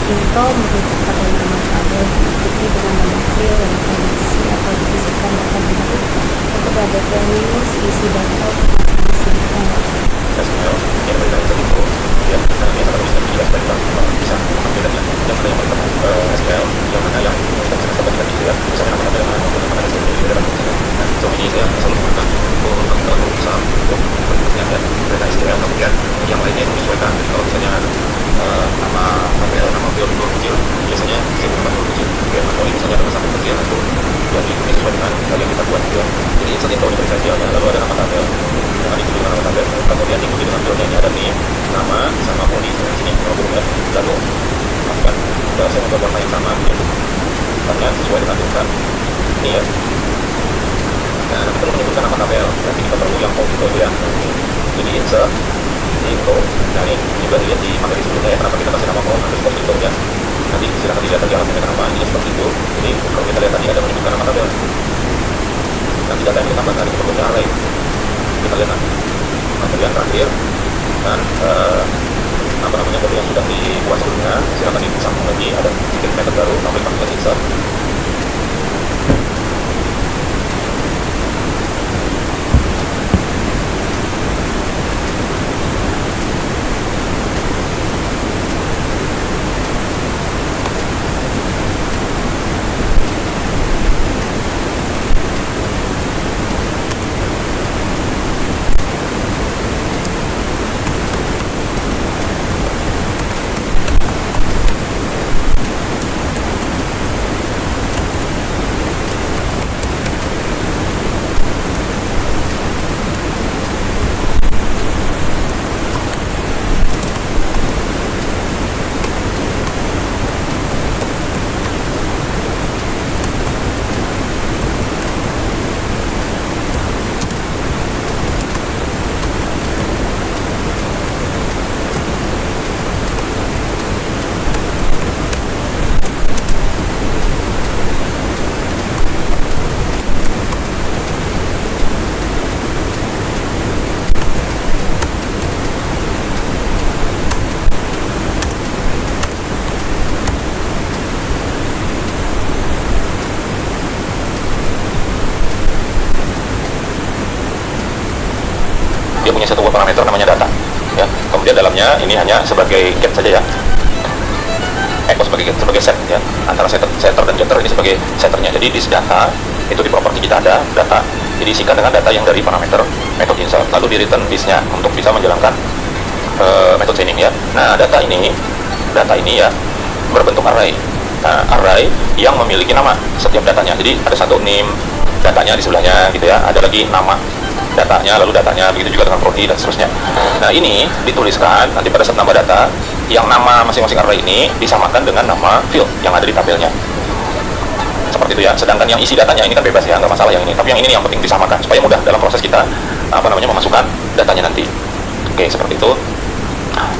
Info merujuk pada nama tabel diikuti dengan nama file yang akan diisi atau diisikan data bentuk. Untuk data minus isi data isi file. SQL ini ada berita info ya. Nah ini akan bisa juga sebagai bisa mengambil data yang mana yang paling SQL yang mana yang kita bisa dapatkan gitu ya, misalnya nama tabel mana maupun nama data sendiri di dalam misalnya. Nah so ini saya selalu menggunakan untuk bisa untuk bentuknya ya data SQL, kemudian yang lainnya itu menyesuaikan. Jadi kalau misalnya nama tabel nama field huruf kecil biasanya saya gunakan huruf kecil ya, atau ini misalnya ada sampai kecil itu ya sesuai dengan yang kita buat ya. Jadi insert info ini saja, lalu ada nama tabel dengan diikuti dengan nama tabel, kemudian diikuti dengan fieldnya ini ada name, nama sama body di sini ya. Lalu masukkan saya membuat warna yang sama gitu karena sesuai dengan bentuk ini ya. Nah nanti perlu menyebutkan nama tabel, nanti kita perlu yang form itu ya. Jadi insert info. Nah ini juga dilihat di materi sebelumnya ya, kenapa kita kasih nama form underscore info ya. Nanti silahkan dilihat tadi alasannya kenapa ini seperti itu. Jadi kalau kita lihat tadi ada menyebutkan nama tabel, nanti data yang ditambahkan itu perlunya array. Kita lihat nanti materi yang terakhir dan apa namanya kode yang sudah dibuat sebelumnya silahkan disambung lagi, ada sedikit method baru sampai pakai insert. Dia punya satu buah parameter namanya data ya, kemudian dalamnya ini hanya sebagai get saja ya, sebagai set ya, antara setter dan getter ini sebagai setternya. Jadi di data itu di properti kita ada data, jadi isikan dengan data yang dari parameter method insert, lalu di return listnya untuk bisa menjalankan method chaining ya. Nah data ini ya berbentuk array. Nah, array yang memiliki nama setiap datanya, jadi ada satu name datanya di sebelahnya gitu ya, ada lagi nama datanya, lalu datanya, begitu juga dengan prodi dan seterusnya. Nah ini dituliskan nanti pada saat nambah data, yang nama masing-masing array ini disamakan dengan nama field yang ada di tabelnya, seperti itu ya. Sedangkan yang isi datanya ini kan bebas ya, nggak masalah yang ini, tapi yang ini yang penting disamakan supaya mudah dalam proses kita memasukkan datanya nanti. Oke, seperti itu.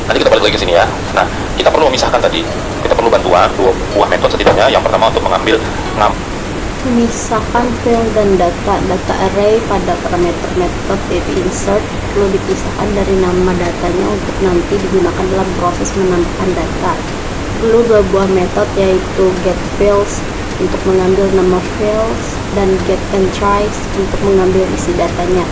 Nanti kita balik lagi ke sini ya. Nah kita perlu memisahkan tadi, kita perlu bantuan dua buah metode setidaknya. Yang pertama untuk mengambil Memisahkan field dan data array pada parameter method yaitu insert perlu dipisahkan dari nama datanya untuk nanti digunakan dalam proses menambahkan data. Perlu dua buah metode yaitu getFields untuk mengambil nama fields dan getEntries untuk mengambil isi datanya.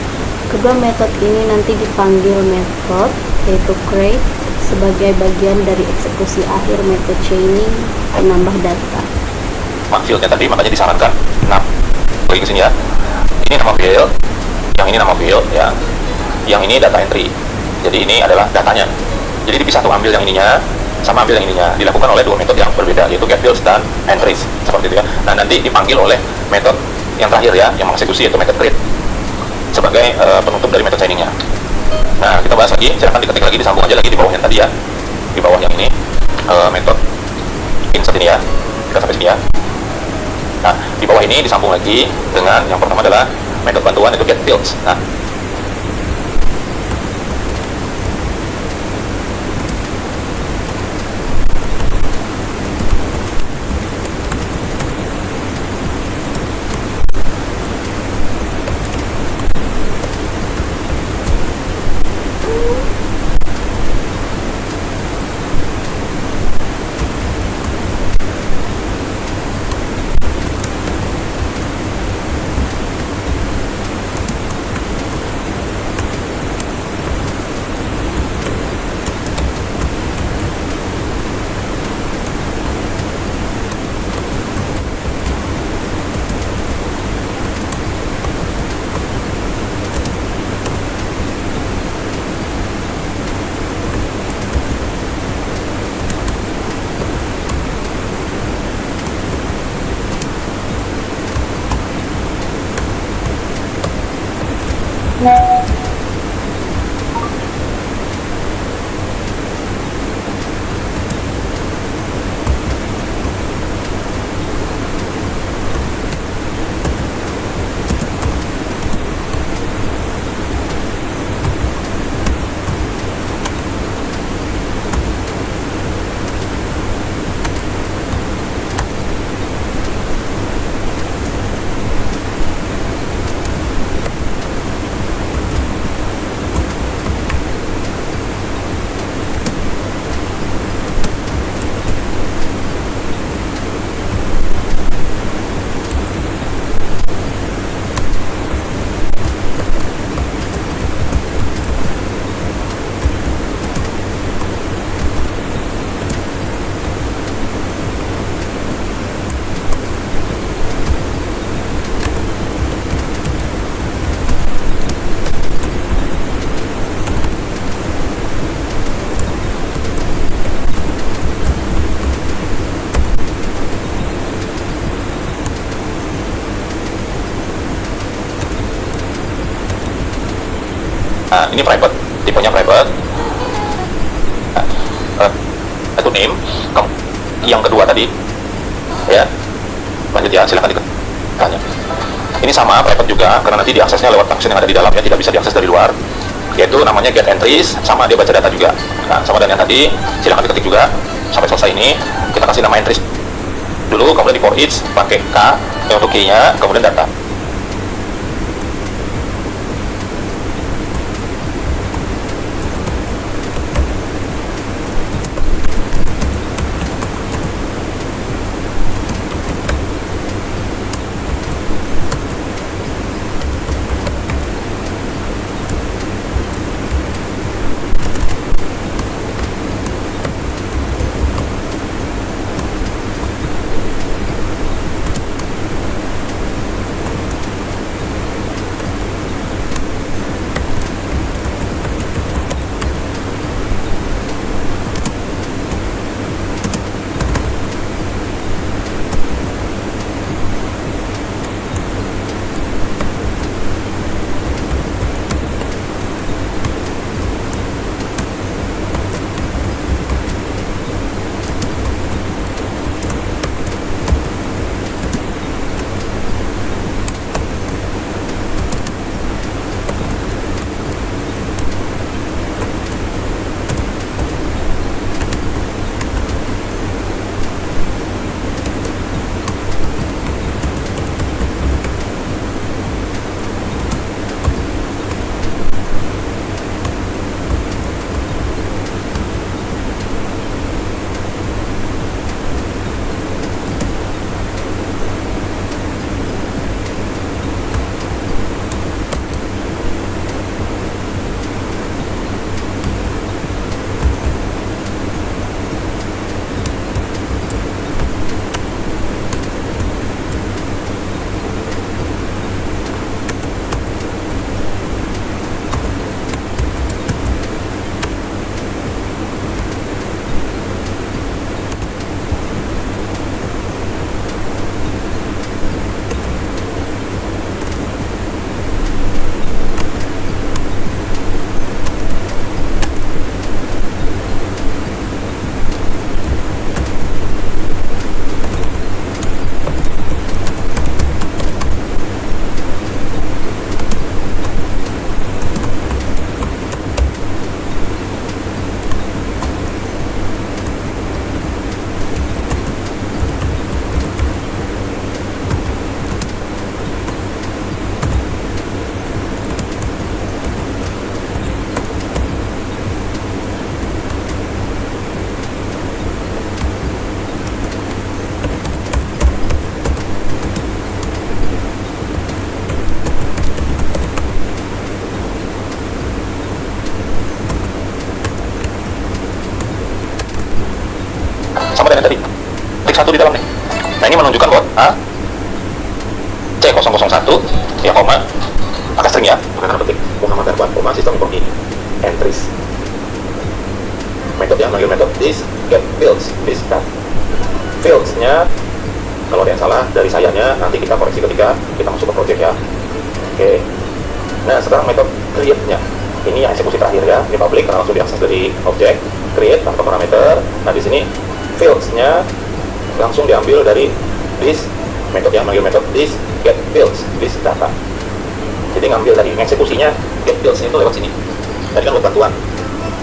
Kedua metode ini nanti dipanggil metode yaitu create sebagai bagian dari eksekusi akhir method chaining penambah data. Fieldnya tadi makanya disarankan. Nah, lagi ke sini ya. Ini nama field, yang ini nama field ya. Yang ini data entry. Jadi ini adalah datanya. Jadi dipisah tuh, ambil yang ininya sama ambil yang ininya. Dilakukan oleh dua metode yang berbeda yaitu getFields dan entries seperti itu ya. Nah, nanti dipanggil oleh metode yang terakhir ya, yang mengeksekusi yaitu method create sebagai penutup dari method chainingnya. Nah, kita bahas lagi. Silahkan diketik lagi, disambung aja lagi di bawah yang tadi ya. Di bawah yang ini metode insert ini ya. Kita sampai sini ya. Nah, di bawah ini disambung lagi dengan yang pertama adalah metode bantuan itu getFields. Nah, Nah, ini private, tipenya private. Itu name. Yang kedua tadi, ya. Lanjut ya, silakan ditanya. Ini sama private juga, karena nanti diaksesnya lewat function yang ada di dalamnya, tidak bisa diakses dari luar. Yaitu namanya get entries, sama dia baca data juga. Nah, sama dengan yang tadi, silakan diketik juga sampai selesai ini. Kita kasih nama entries dulu, kemudian di for each pakai K untuk key-nya, kemudian data. Sama dengan tadi, klik satu di dalam nih. Nah, ini menunjukkan bahwa C001 ya koma angka string ya, karena petik Muhammad Darban koma sistem info ini entries metode yang manggil metode this get fields this tab fields-nya kalau ada yang salah dari sayanya nanti kita koreksi ketika kita masuk ke project ya. Oke. Nah, sekarang metode create-nya. Ini yang eksekusi terakhir ya. Ini public karena langsung diakses dari objek. Create tanpa parameter. Nah, di sini fields-nya langsung diambil dari this metode yang manggil metode this get fields, this data. Jadi ngambil dari eksekusinya get fields itu lewat sini. Tadi kan buat bantuan.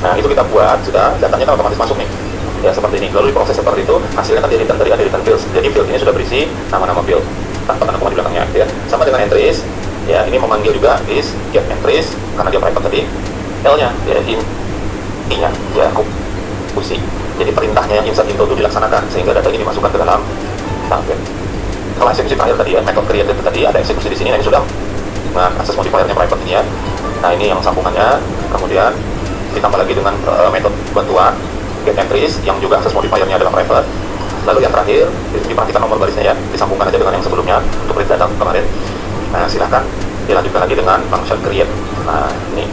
Nah, itu kita buat sudah, datanya kan otomatis masuk nih. Ya seperti ini. Lalu diproses seperti itu, hasilnya kan di return dari return fields. Jadi field ini sudah berisi nama-nama field tanpa tanda koma di belakangnya ya. Sama dengan entries. Ya, ini memanggil juga this get entries karena dia private tadi. L-nya ya intinya ya eksekusi. Jadi perintahnya yang insert into itu dilaksanakan sehingga data ini dimasukkan ke dalam target. Kalau eksekusi terakhir tadi ya, method create tadi ada eksekusi di sini. Nah, ini sudah dengan akses modifiernya private ini ya. Nah, ini yang sambungannya. Kemudian ditambah lagi dengan metode bantuan get entries yang juga akses modifiernya adalah private. Lalu yang terakhir diperhatikan nomor barisnya ya, disambungkan aja dengan yang sebelumnya untuk read data kemarin. Nah, silahkan dilanjutkan lagi dengan function create. Nah, ini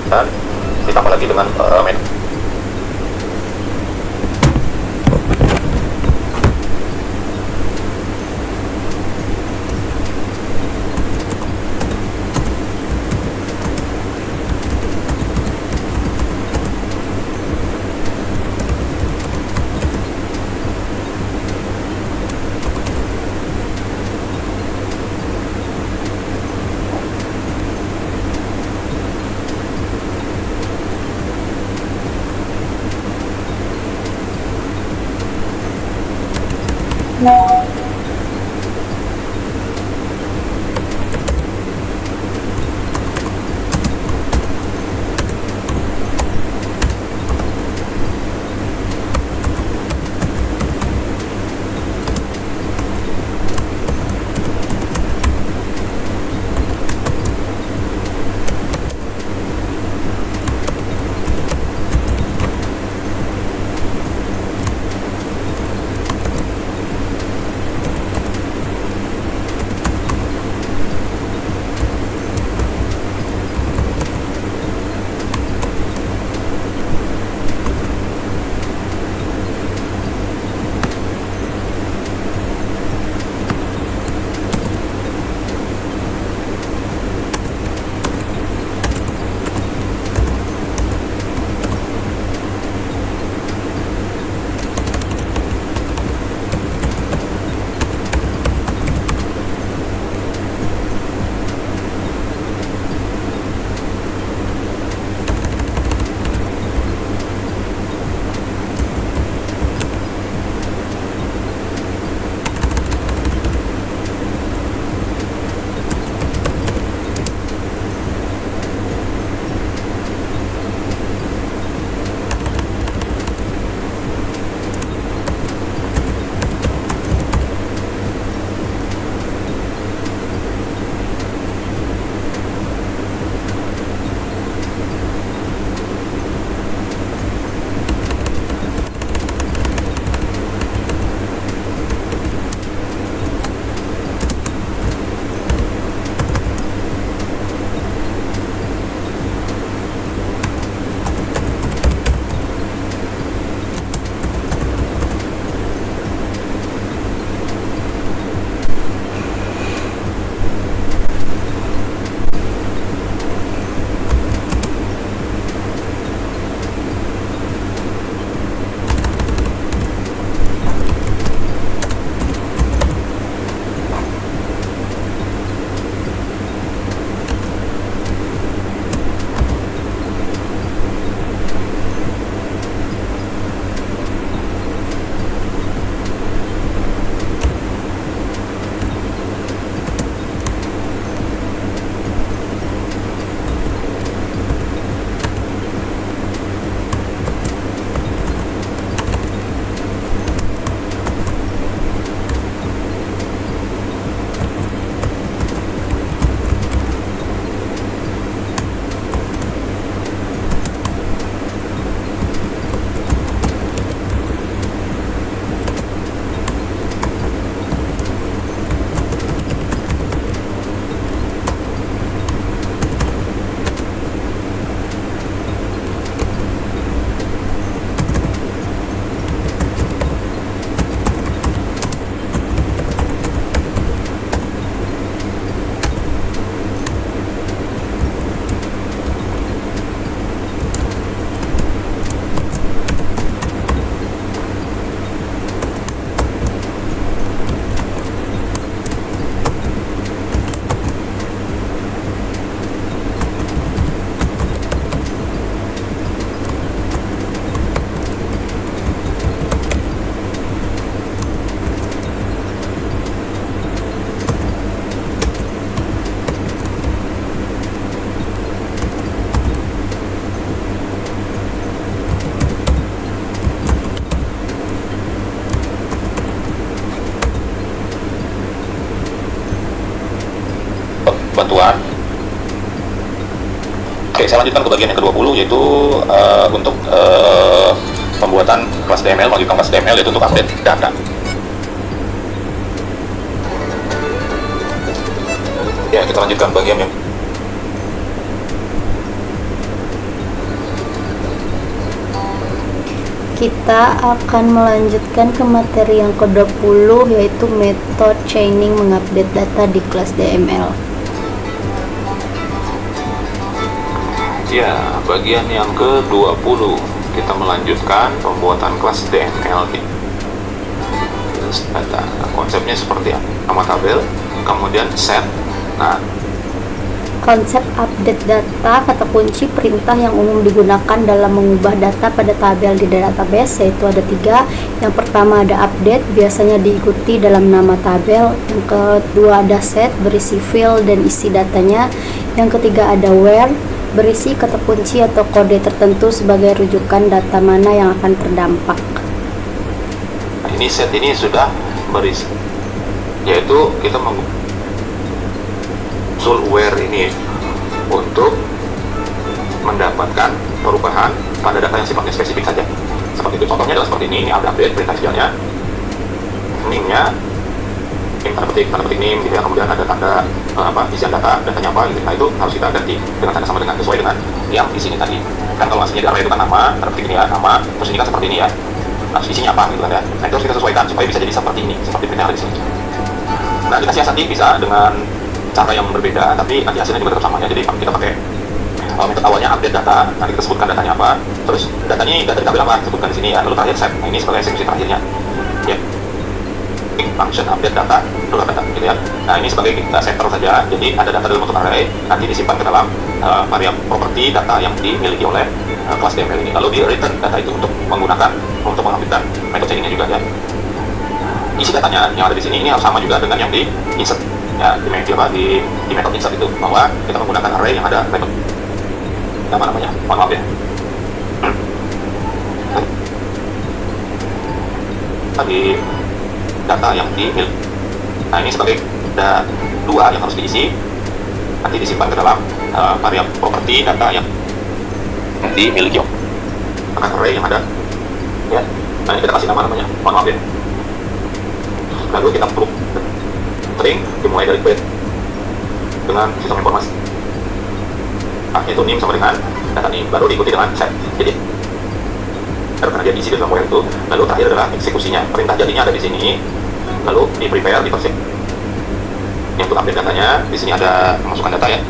dan ditambah lagi dengan metode Oke, saya lanjutkan ke bagian yang ke-20, yaitu untuk pembuatan kelas DML, melanjutkan kelas DML, yaitu untuk update data. Ya, kita lanjutkan bagian yang kita akan melanjutkan ke materi yang ke-20, yaitu metode chaining mengupdate data di kelas DML. Ya, bagian yang ke-20 kita melanjutkan pembuatan kelas DML di data. Nah, konsepnya seperti apa? Nama tabel, kemudian set. Nah, Konsep update data, kata kunci perintah yang umum digunakan dalam mengubah data pada tabel di database, yaitu ada 3. Yang pertama ada update, biasanya diikuti dalam nama tabel. Yang kedua ada set, berisi field dan isi datanya. Yang ketiga ada where, berisi kata kunci atau kode tertentu sebagai rujukan data mana yang akan terdampak. ini set ini sudah berisi, yaitu kita menggunakan where ini untuk mendapatkan perubahan pada data yang sifatnya spesifik saja. Seperti itu, contohnya adalah seperti ini ada update perintah idealnya, name-nya, tanda petik name gitu ya, kemudian ada tanda isian datanya apa gitu. Nah, itu harus kita ganti dengan tanda sama dengan sesuai dengan yang di sini tadi. Kan kalau aslinya di array itu kan nama, tanda petik ini ya nama, terus ini kan seperti ini ya. Nah, isinya apa gitu kan ya. Nah, itu harus kita sesuaikan supaya bisa jadi seperti ini, seperti perintah yang ada di sini. Nah, kita siasati bisa dengan cara yang berbeda, tapi nanti hasilnya juga tetap sama ya. Jadi kita pakai metode awalnya update data, nanti kita sebutkan datanya apa, terus data di tabel apa, sebutkan di sini ya, lalu terakhir set. Nah, ini sebagai eksekusi terakhirnya ya, function update data dulu data gitu ya. Nah, ini sebagai setter saja, jadi ada data dalam bentuk array, nanti disimpan ke dalam variabel properti data yang dimiliki oleh kelas DML ini, lalu di return data itu untuk mengaktifkan metode chainingnya juga ya. Isi datanya yang ada di sini ini harus sama juga dengan yang di insert ya, di metode insert itu, bahwa kita menggunakan array yang ada metode namanya, mohon maaf ya, di data yang dimiliki. Nah, ini sebagai ada 2 yang harus diisi, nanti disimpan ke dalam variabel properti data yang dimiliki akan array yang ada ya. Nah, ini kita kasih nama namanya, mohon maaf ya. Lalu kita perlu string dimulai dari bed dengan sistem informasi, yaitu name sama dengan data name, baru diikuti dengan set. Jadi karena dia diisi di dalam where itu, lalu terakhir adalah eksekusinya. Perintah jadinya ada di sini, lalu di prepare, di persik yang untuk update datanya. Di sini ada masukkan data ya.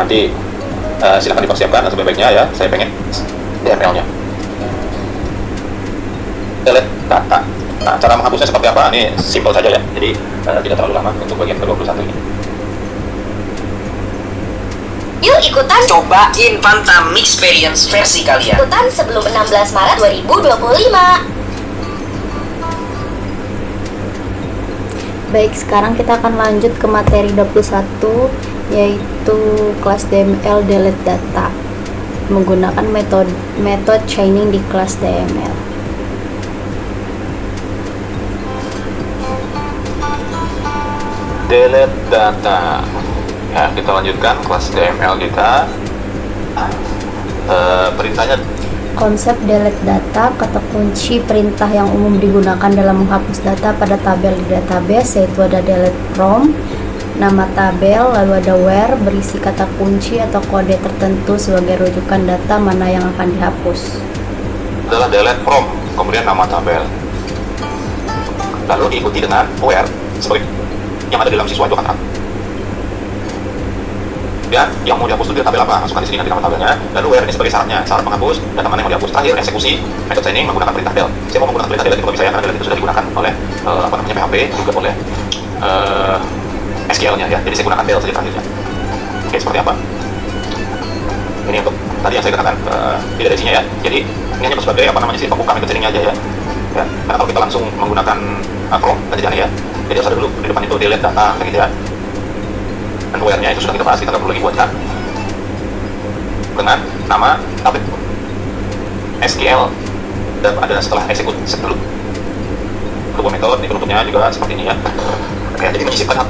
nanti silahkan dipersiapkan sebaik-baiknya ya. Saya pengen DML-nya. Delete data. Nah, cara menghapusnya seperti apa? Ini simple saja ya. Jadi tidak terlalu lama untuk bagian ke-21 ini. Yuk ikutan Cobain Fanta Mixperience versi kalian. ikutan sebelum 16 Maret 2025. Baik, sekarang kita akan lanjut ke materi 21, yaitu kelas DML delete data menggunakan metode chaining di kelas DML. Delete data. Ya, kita lanjutkan kelas DML kita. Perintahnya Konsep delete data, kata kunci perintah yang umum digunakan dalam menghapus data pada tabel di database, yaitu ada delete from, nama tabel, lalu ada where, berisi kata kunci atau kode tertentu sebagai rujukan data mana yang akan dihapus. adalah delete from, kemudian nama tabel. Lalu diikuti dengan where sebagai yang ada di dalam siswa itu akan dan yang mau dihapus itu di tabel apa, masukkan di sini nanti nama tabelnya. Lalu where ini sebagai syaratnya, syarat menghapus data mana yang mau dihapus. Terakhir eksekusi method chaining menggunakan perintah del. Saya mau menggunakan perintah del itu kalau bisa ya, karena del itu sudah digunakan oleh PHP, juga oleh SQL-nya ya. Jadi saya gunakan del saja terakhirnya. Oke, seperti apa? Ini untuk tadi yang saya katakan tidak ada isinya ya. Jadi ini hanya sebagai pembuka method chaining aja ya. Ya, karena kalau kita langsung menggunakan from tadi ya. Jadi harus ada dulu di depan itu delete data kayak gitu ya. Dan where-nya itu sudah kita bahas, kita nggak perlu lagi buatkan dengan nama tabel SQL dan ada setelah execute sebelum kedua metode. Ini bentuknya juga seperti ini ya. Oke, jadi menyisipkan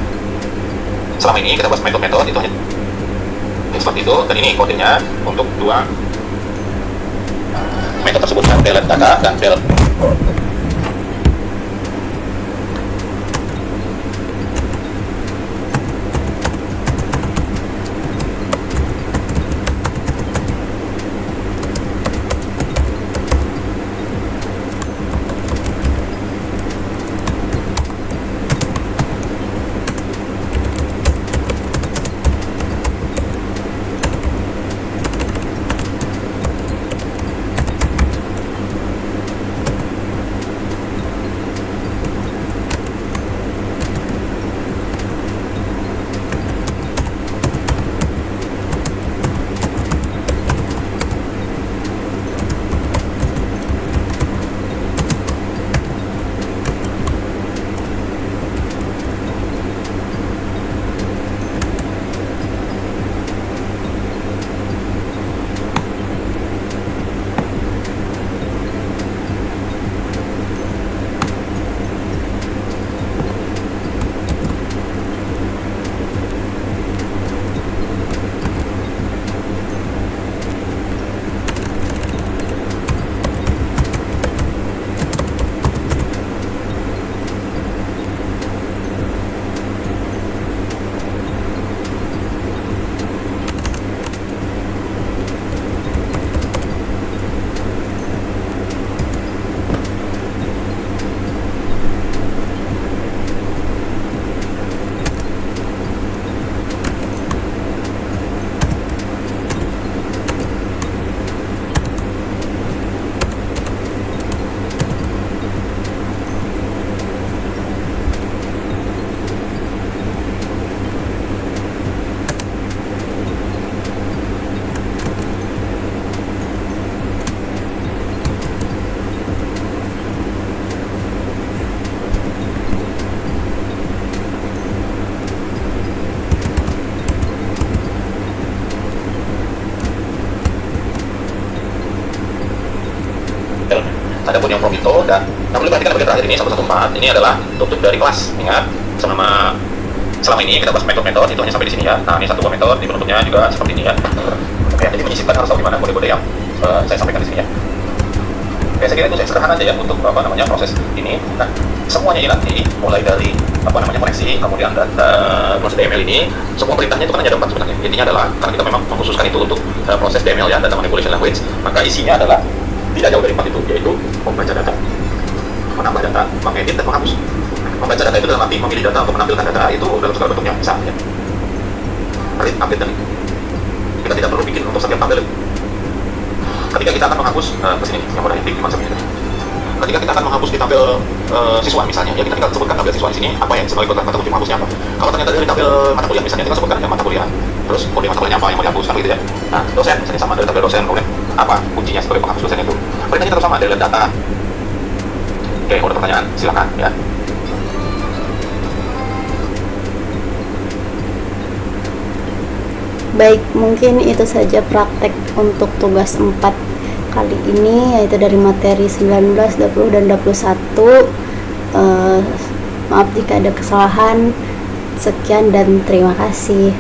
selama ini kita bahas metode-metode itu hanya seperti itu, dan ini kodenya untuk dua metode tersebut, delete data dan del. Ada pun yang from itu, dan boleh perhatikan bagian terakhir ini 114 ini adalah tutup dari kelas. Ingat, selama ini kita bahas metode-metode itu hanya sampai di sini ya. Nah, ini satu buah metode, di bentuknya juga seperti ini ya. Oke, jadi menyisipkan harus tahu di mana kode-kode yang saya sampaikan di sini ya. Oke, saya kira itu sederhana aja ya untuk proses ini. Nah, semuanya ini nanti mulai dari koneksi, kemudian data proses DML ini, semua perintahnya itu kan ada 4 sebenarnya. Intinya adalah karena kita memang mengkhususkan itu untuk proses DML ya, data manipulation language, maka isinya adalah tidak jauh dari 4 itu, yaitu membaca data, menambah data, mengedit dan menghapus. Membaca data itu dalam arti memilih data untuk menampilkan data itu dalam segala bentuknya, misalnya read, update, dan Kita tidak perlu bikin untuk setiap tabel. Ketika kita akan menghapus ke sini yang warna pink konsepnya. Ketika kita akan menghapus di tabel siswa misalnya, ya kita tinggal sebutkan tabel siswa di sini apa yang sebagai kata kunci menghapusnya apa. Kalau ternyata dari tabel mata kuliah misalnya, kita sebutkan ya mata kuliah, terus kode mata kuliahnya apa yang mau dihapuskan gitu ya. Nah, dosen misalnya sama dari tabel dosen, kemudian apa kuncinya sebagai penghapus dosen itu. Perintahnya tetap sama, dari data. Oke, kalau ada pertanyaan silakan ya. Baik, mungkin itu saja praktek untuk tugas 4 kali ini, yaitu dari materi 19, 20, dan 21. Maaf jika ada kesalahan. Sekian dan terima kasih.